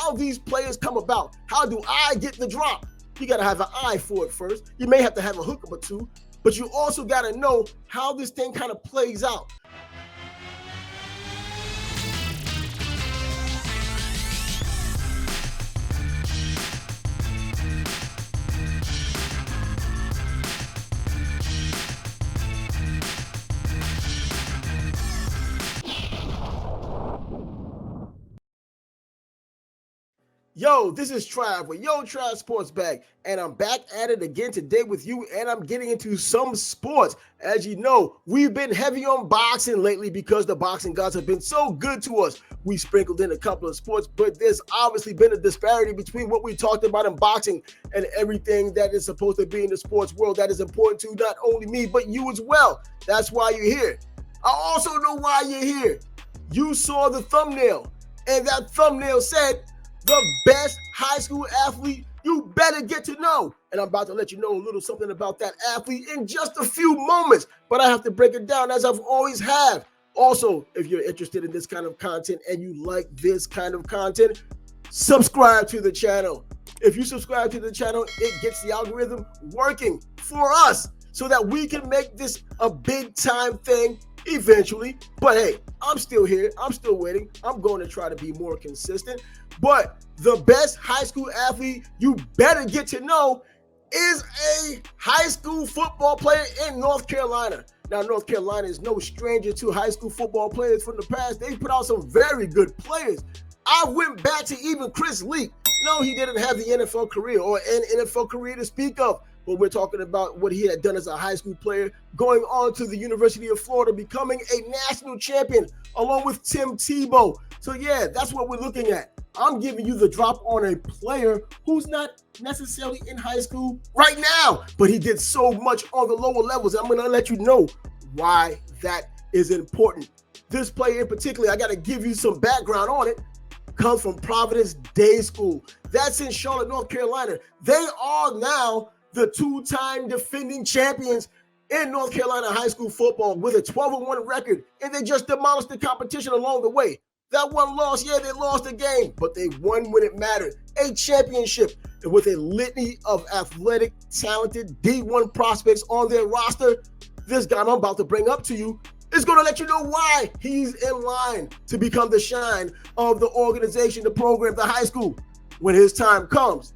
how these players come about. How do I get the drop? You got to have an eye for it first. You may have to have a hookup or two, but you also got to know how this thing kind of plays out. Yo, this is Trav with Trav Sports Bag, and I'm back at it again today with you, and I'm getting into some sports. As you know, we've been heavy on boxing lately because the boxing gods have been so good to us. We sprinkled in a couple of sports, but there's obviously been a disparity between what we talked about in boxing and everything that is supposed to be in the sports world that is important to not only me, but you as well. That's why you're here. I also know why you're here. You saw the thumbnail, and that thumbnail said, the best high school athlete you better get to know. And I'm about to let you know a little something about that athlete in just a few moments, but I have to break it down as I've always have. Also, if you're interested in this kind of content and you like this kind of content, subscribe to the channel. If you subscribe to the channel, it gets the algorithm working for us so that we can make this a big time thing eventually. But hey, I'm still here. I'm still waiting. I'm going to try to be more consistent. But the best high school athlete you better get to know is a high school football player in North Carolina. Now, North Carolina is no stranger to high school football players from the past. They put out some very good players. I went back to even Chris Leak. No, he didn't have the NFL career or an NFL career to speak of. But we're talking about what he had done as a high school player, going on to the University of Florida, becoming a national champion along with Tim Tebow. So yeah, that's what we're looking at. I'm giving you the drop on a player who's not necessarily in high school right now, but he did so much on the lower levels. I'm going to let you know why that is important. This player in particular, I got to give you some background on it, comes from Providence Day School. That's in Charlotte, North Carolina. They are now the two-time defending champions in North Carolina high school football with a 12-1 record, and they just demolished the competition along the way. That one loss, yeah, they lost the game, but they won when it mattered. A championship, and with a litany of athletic, talented D1 prospects on their roster, this guy I'm about to bring up to you is going to let you know why he's in line to become the shine of the organization, the program, the high school, when his time comes.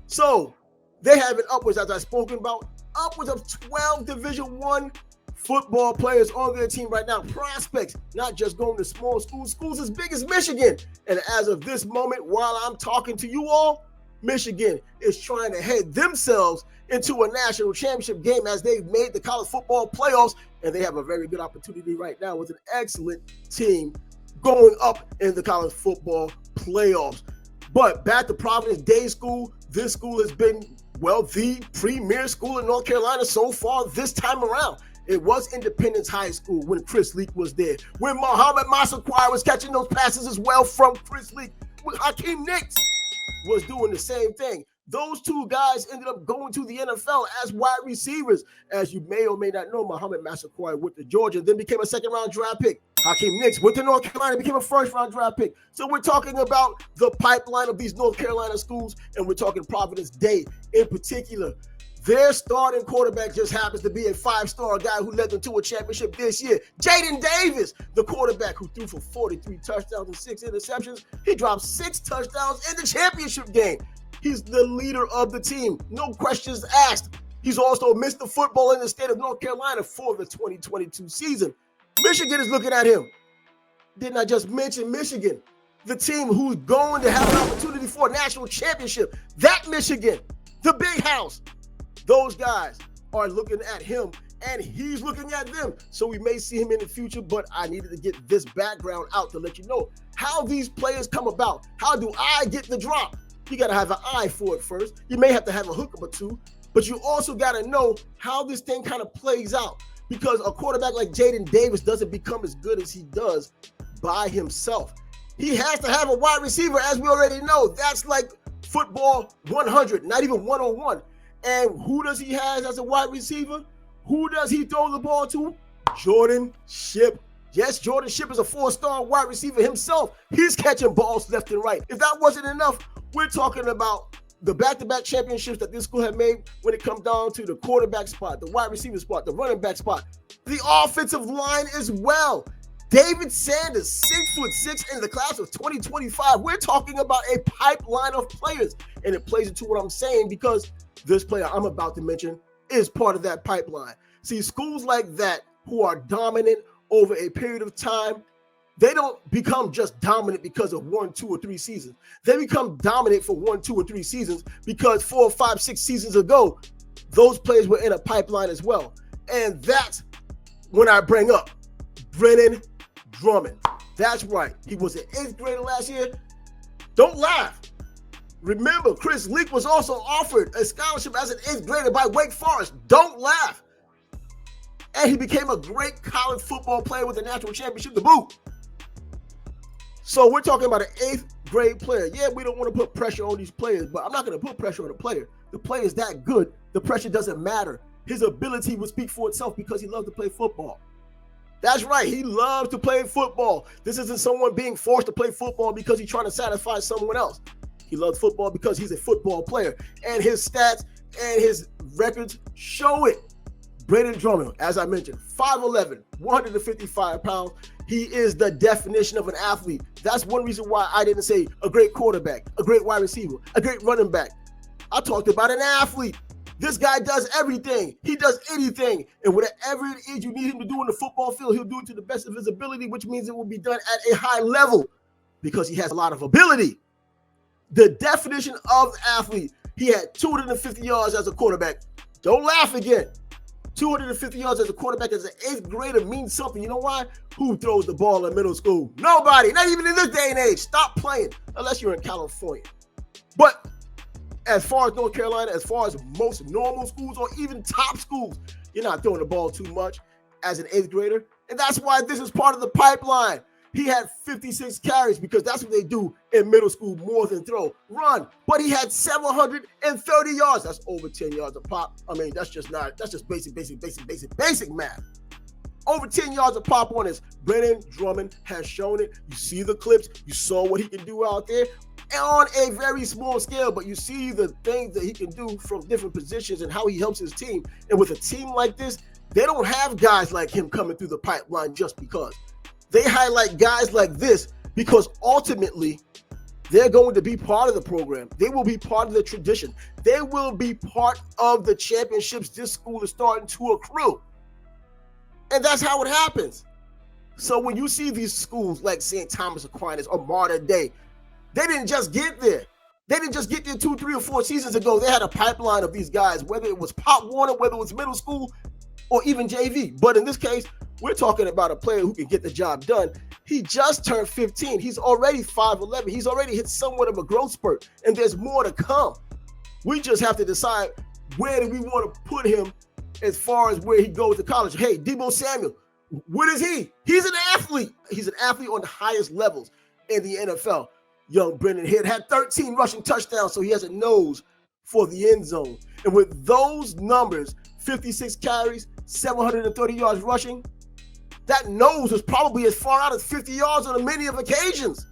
So they have it upwards, as I've spoken about, upwards of 12 Division I football players on their team right now, prospects, not just going to small schools as big as Michigan. And as of this moment, while I'm talking to you all, Michigan is trying to head themselves into a national championship game as they've made the college football playoffs, and they have a very good opportunity right now with an excellent team going up in the college football playoffs. But back to Providence Day School, this school has been, well, the premier school in North Carolina so far this time around. It was Independence High School when Chris Leak was there, when Muhammad Massaquoi was catching those passes as well from Chris Leak, when Hakeem Nicks was doing the same thing. Those two guys ended up going to the NFL as wide receivers. As you may or may not know, Muhammad Massaquoi went to Georgia, then became a second-round draft pick. Hakeem Nicks went to North Carolina, became a first-round draft pick. So we're talking about the pipeline of these North Carolina schools, and we're talking Providence Day in particular. Their starting quarterback just happens to be a five-star guy who led them to a championship this year. Jaden Davis, the quarterback who threw for 43 touchdowns and 6 interceptions. He dropped 6 touchdowns in the championship game. He's the leader of the team. No questions asked. He's also Mr. Football in the state of North Carolina for the 2022 season. Michigan is looking at him. Didn't I just mention Michigan? The team who's going to have an opportunity for a national championship. That Michigan, the big house. Those guys are looking at him, and he's looking at them. So we may see him in the future, but I needed to get this background out to let you know how these players come about. How do I get the drop? You got to have an eye for it first. You may have to have a hookup or two, but you also got to know how this thing kind of plays out, because a quarterback like Jaden Davis doesn't become as good as he does by himself. He has to have a wide receiver, as we already know. That's like football 100, not even 101. And who does he have as a wide receiver? Who does he throw the ball to? Jordan Ship Yes, Jordan Shipp is a 4-star wide receiver himself. He's catching balls left and right. If that wasn't enough, we're talking about the back-to-back championships that this school had made when it comes down to the quarterback spot, the wide receiver spot, the running back spot, the offensive line as well. David Sanders, 6'6" in the class of 2025. We're talking about a pipeline of players, and it plays into what I'm saying because this player I'm about to mention is part of that pipeline. See, schools like that who are dominant over a period of time, they don't become just dominant because of 1, 2, or 3 seasons. They become dominant for 1, 2, or 3 seasons because 4, 5, 6 seasons ago, those players were in a pipeline as well. And that's when I bring up Brennan Drummond. That's right. He was an 8th grader last year. Don't laugh. Remember, Chris Leak was also offered a scholarship as an 8th grader by Wake Forest. Don't laugh. And he became a great college football player with a national championship to boot. So we're talking about an 8th grade player. Yeah, we don't want to put pressure on these players, but I'm not going to put pressure on the player. The player is that good. The pressure doesn't matter. His ability will speak for itself because he loves to play football. That's right. He loves to play football. This isn't someone being forced to play football because he's trying to satisfy someone else. He loves football because he's a football player. And his stats and his records show it. Brennan Drummond, as I mentioned, 5'11", 155 pounds. He is the definition of an athlete. That's one reason why I didn't say a great quarterback, a great wide receiver, a great running back. I talked about an athlete. This guy does everything. He does anything. And whatever it is you need him to do in the football field, he'll do it to the best of his ability, which means it will be done at a high level because he has a lot of ability. The definition of athlete, he had 250 yards as a quarterback. Don't laugh again. 250 yards as a quarterback as an 8th grader means something. You know why? Who throws the ball in middle school? Nobody. Not even in this day and age. Stop playing unless you're in California. But as far as North Carolina, as far as most normal schools or even top schools, you're not throwing the ball too much as an 8th grader. And that's why this is part of the pipeline. He had 56 carries because that's what they do in middle school more than throw. Run. But he had 730 yards. That's over 10 yards a pop. I mean, that's just basic math. Over 10 yards a pop on his. Brennan Drummond has shown it. You see the clips. You saw what he can do out there on a very small scale, but you see the things that he can do from different positions and how he helps his team. And with a team like this, they don't have guys like him coming through the pipeline just because. They highlight guys like this because ultimately they're going to be part of the program. They will be part of the tradition. They will be part of the championships this school is starting to accrue. And that's how it happens. So when you see these schools like St. Thomas Aquinas or Mater Dei, they didn't just get there. They didn't just get there 2, 3, or 4 seasons ago. They had a pipeline of these guys, whether it was Pop Warner, whether it was middle school, or even JV. But in this case, we're talking about a player who can get the job done. He just turned 15. He's already 5'11". He's already hit somewhat of a growth spurt, and there's more to come. We just have to decide where do we want to put him as far as where he goes to college. Hey, Deebo Samuel, what is he? He's an athlete. He's an athlete on the highest levels in the NFL. Young Brennan had 13 rushing touchdowns, so he has a nose for the end zone. And with those numbers, 56 carries, 730 yards rushing, that nose was probably as far out as 50 yards on many of occasions.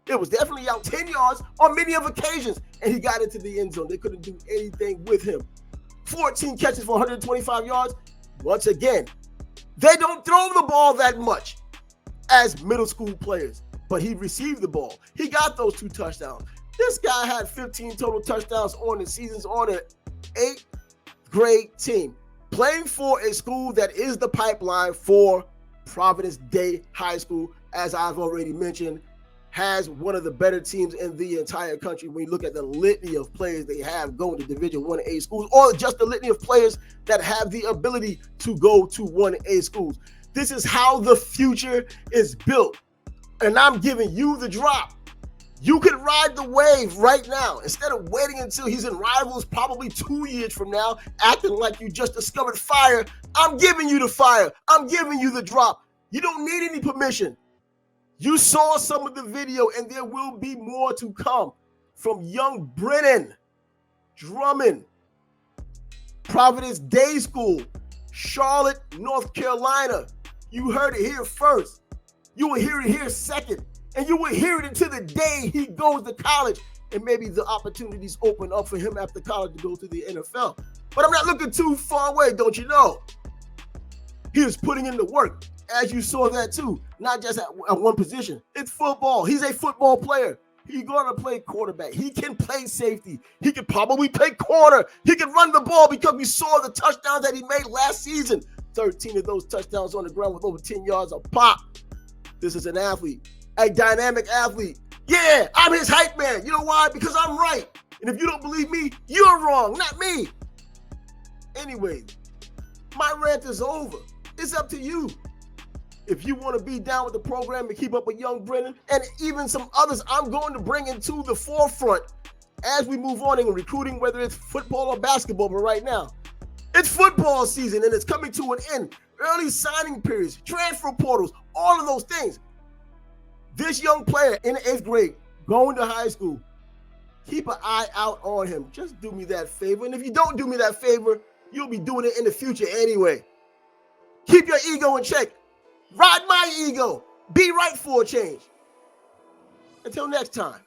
It was definitely out 10 yards on many of occasions, and he got into the end zone. They couldn't do anything with him. 14 catches for 125 yards. Once again, they don't throw the ball that much as middle school players, but he received the ball. He got those 2 touchdowns. This guy had 15 total touchdowns on the seasons on an 8th grade team, playing for a school that is the pipeline for Providence Day High School, as I've already mentioned, has one of the better teams in the entire country when you look at the litany of players they have going to Division 1A schools, or just the litany of players that have the ability to go to 1A schools. This is how the future is built. And I'm giving you the drop. You can ride the wave right now instead of waiting until he's in Rivals probably 2 years from now, acting like you just discovered fire. I'm giving you the fire. I'm giving you the drop. You don't need any permission. You saw some of the video, and there will be more to come from young Brennan Drummond, Providence Day School, Charlotte, North Carolina. You heard it here first. You will hear it here second, and you will hear it until the day he goes to college, and maybe the opportunities open up for him after college to go to the NFL. But I'm not looking too far away, don't you know? He is putting in the work, as you saw that too, not just at one position. It's football. He's a football player. He's going to play quarterback. He can play safety. He can probably play corner. He can run the ball because we saw the touchdowns that he made last season. 13 of those touchdowns on the ground with over 10 yards a pop. This is an athlete, a dynamic athlete. Yeah, I'm his hype man. You know why? Because I'm right. And if you don't believe me, you're wrong, not me. Anyway, my rant is over. It's up to you. If you want to be down with the program and keep up with young Brennan and even some others I'm going to bring into the forefront as we move on in recruiting, whether it's football or basketball. But right now, it's football season and it's coming to an end. Early signing periods, transfer portals, all of those things. This young player in the 8th grade going to high school, keep an eye out on him. Just do me that favor. And if you don't do me that favor, you'll be doing it in the future anyway. Keep your ego in check. Ride my ego. Be right for a change. Until next time.